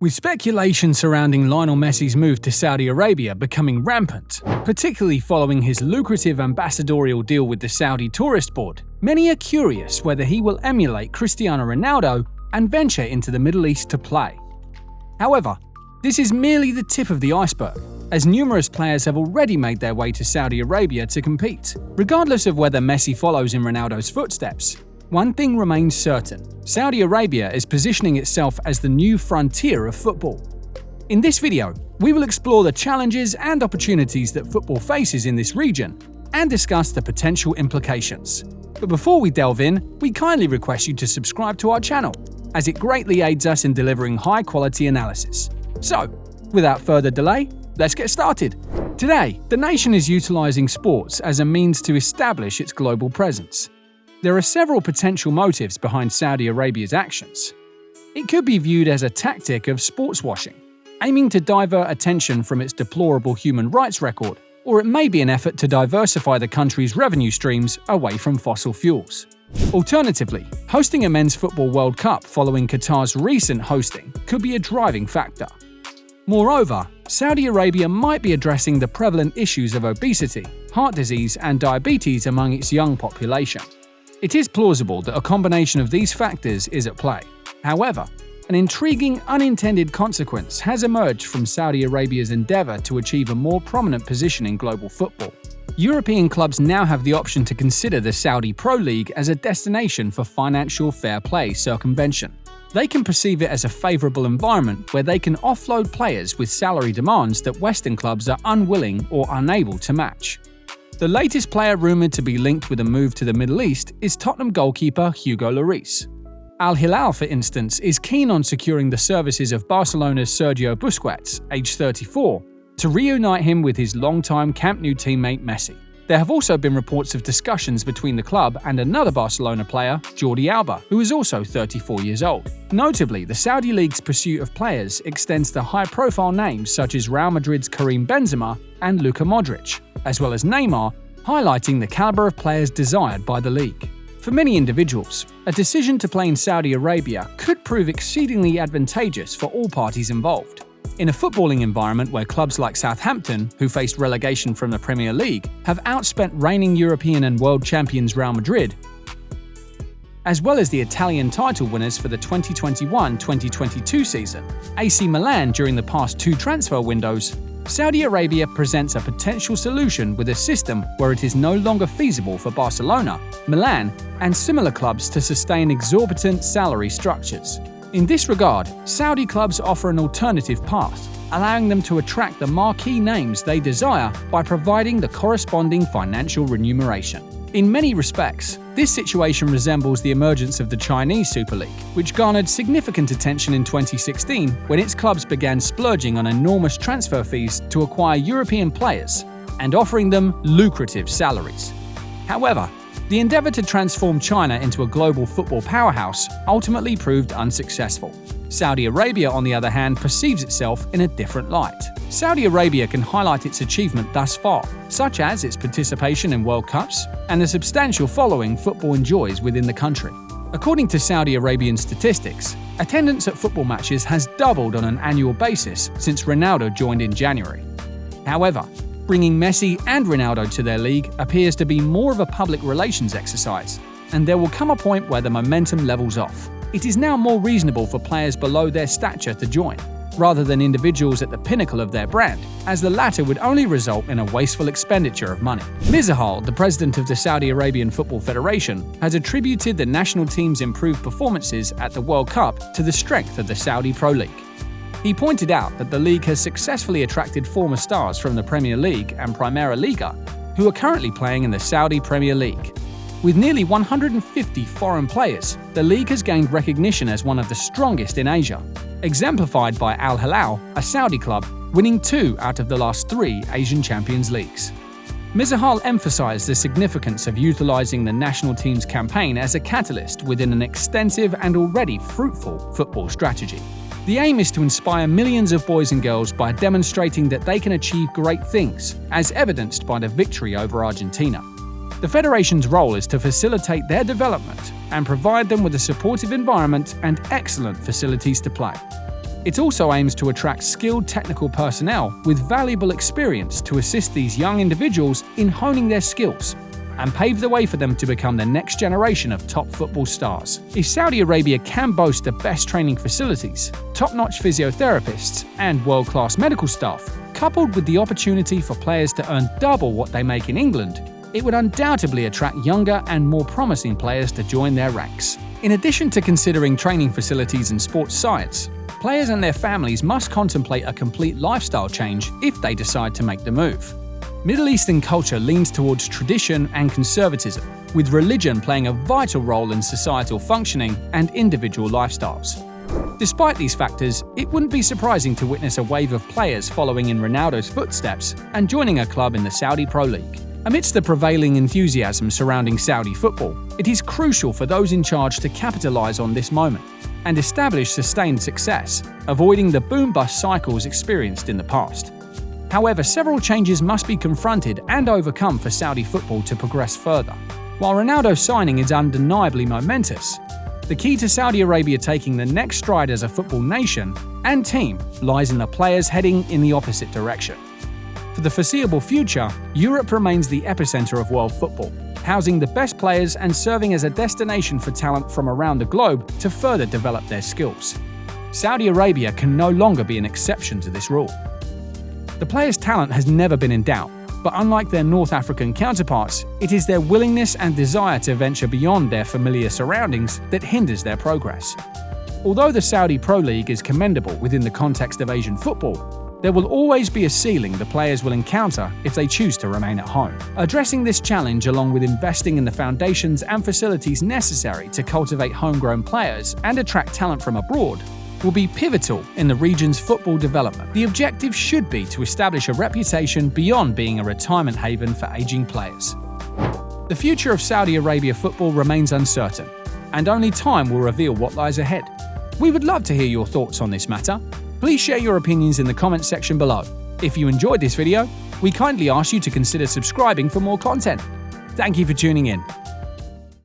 With speculation surrounding Lionel Messi's move to Saudi Arabia becoming rampant, particularly following his lucrative ambassadorial deal with the Saudi Tourist Board, many are curious whether he will emulate Cristiano Ronaldo and venture into the Middle East to play. However, this is merely the tip of the iceberg, as numerous players have already made their way to Saudi Arabia to compete. Regardless of whether Messi follows in Ronaldo's footsteps, one thing remains certain: Saudi Arabia is positioning itself as the new frontier of football. In this video, we will explore the challenges and opportunities that football faces in this region and discuss the potential implications. But before we delve in, we kindly request you to subscribe to our channel, as it greatly aids us in delivering high-quality analysis. So, without further delay, let's get started. Today, the nation is utilizing sports as a means to establish its global presence. There are several potential motives behind Saudi Arabia's actions. It could be viewed as a tactic of sports washing, aiming to divert attention from its deplorable human rights record, or it may be an effort to diversify the country's revenue streams away from fossil fuels. Alternatively, hosting a Men's Football World Cup following Qatar's recent hosting could be a driving factor. Moreover, Saudi Arabia might be addressing the prevalent issues of obesity, heart disease, and diabetes among its young population. It is plausible that a combination of these factors is at play. However, an intriguing unintended consequence has emerged from Saudi Arabia's endeavor to achieve a more prominent position in global football. European clubs now have the option to consider the Saudi Pro League as a destination for financial fair play circumvention. They can perceive it as a favorable environment where they can offload players with salary demands that Western clubs are unwilling or unable to match. The latest player rumored to be linked with a move to the Middle East is Tottenham goalkeeper Hugo Lloris. Al Hilal, for instance, is keen on securing the services of Barcelona's Sergio Busquets, aged 34, to reunite him with his longtime Camp Nou teammate Messi. There have also been reports of discussions between the club and another Barcelona player, Jordi Alba, who is also 34 years old. Notably, the Saudi League's pursuit of players extends to high-profile names such as Real Madrid's Karim Benzema and Luka Modric, as well as Neymar, highlighting the caliber of players desired by the league. For many individuals, a decision to play in Saudi Arabia could prove exceedingly advantageous for all parties involved. In a footballing environment where clubs like Southampton, who faced relegation from the Premier League, have outspent reigning European and world champions Real Madrid, as well as the Italian title winners for the 2021-2022 season, AC Milan during the past two transfer windows, Saudi Arabia presents a potential solution with a system where it is no longer feasible for Barcelona, Milan, and similar clubs to sustain exorbitant salary structures. In this regard, Saudi clubs offer an alternative path, allowing them to attract the marquee names they desire by providing the corresponding financial remuneration. In many respects, this situation resembles the emergence of the Chinese Super League, which garnered significant attention in 2016 when its clubs began splurging on enormous transfer fees to acquire European players and offering them lucrative salaries. However, the endeavor to transform China into a global football powerhouse ultimately proved unsuccessful. Saudi Arabia, on the other hand, perceives itself in a different light. Saudi Arabia can highlight its achievement thus far, such as its participation in World Cups and the substantial following football enjoys within the country. According to Saudi Arabian statistics, attendance at football matches has doubled on an annual basis since Ronaldo joined in January. However, bringing Messi and Ronaldo to their league appears to be more of a public relations exercise, and there will come a point where the momentum levels off. It is now more reasonable for players below their stature to join, rather than individuals at the pinnacle of their brand, as the latter would only result in a wasteful expenditure of money. Mizahal, the president of the Saudi Arabian Football Federation, has attributed the national team's improved performances at the World Cup to the strength of the Saudi Pro League. He pointed out that the league has successfully attracted former stars from the Premier League and Primera Liga, who are currently playing in the Saudi Premier League. With nearly 150 foreign players, the league has gained recognition as one of the strongest in Asia, exemplified by Al Hilal, a Saudi club, winning 2 out of the last 3 Asian Champions Leagues. Mizahal emphasized the significance of utilizing the national team's campaign as a catalyst within an extensive and already fruitful football strategy. The aim is to inspire millions of boys and girls by demonstrating that they can achieve great things, as evidenced by the victory over Argentina. The Federation's role is to facilitate their development and provide them with a supportive environment and excellent facilities to play. It also aims to attract skilled technical personnel with valuable experience to assist these young individuals in honing their skills and pave the way for them to become the next generation of top football stars. If Saudi Arabia can boast the best training facilities, top-notch physiotherapists, and world-class medical staff, coupled with the opportunity for players to earn double what they make in England, it would undoubtedly attract younger and more promising players to join their ranks. In addition to considering training facilities and sports science, players and their families must contemplate a complete lifestyle change if they decide to make the move. Middle Eastern culture leans towards tradition and conservatism, with religion playing a vital role in societal functioning and individual lifestyles. Despite these factors, it wouldn't be surprising to witness a wave of players following in Ronaldo's footsteps and joining a club in the Saudi Pro League. Amidst the prevailing enthusiasm surrounding Saudi football, it is crucial for those in charge to capitalize on this moment and establish sustained success, avoiding the boom-bust cycles experienced in the past. However, several changes must be confronted and overcome for Saudi football to progress further. While Ronaldo's signing is undeniably momentous, the key to Saudi Arabia taking the next stride as a football nation and team lies in the players heading in the opposite direction. For the foreseeable future, Europe remains the epicenter of world football, housing the best players and serving as a destination for talent from around the globe to further develop their skills. Saudi Arabia can no longer be an exception to this rule. The players' talent has never been in doubt, but unlike their North African counterparts, it is their willingness and desire to venture beyond their familiar surroundings that hinders their progress. Although the Saudi Pro League is commendable within the context of Asian football, there will always be a ceiling the players will encounter if they choose to remain at home. Addressing this challenge along with investing in the foundations and facilities necessary to cultivate homegrown players and attract talent from abroad will be pivotal in the region's football development. The objective should be to establish a reputation beyond being a retirement haven for aging players. The future of Saudi Arabia football remains uncertain, and only time will reveal what lies ahead. We would love to hear your thoughts on this matter. Please share your opinions in the comments section below. If you enjoyed this video, we kindly ask you to consider subscribing for more content. Thank you for tuning in.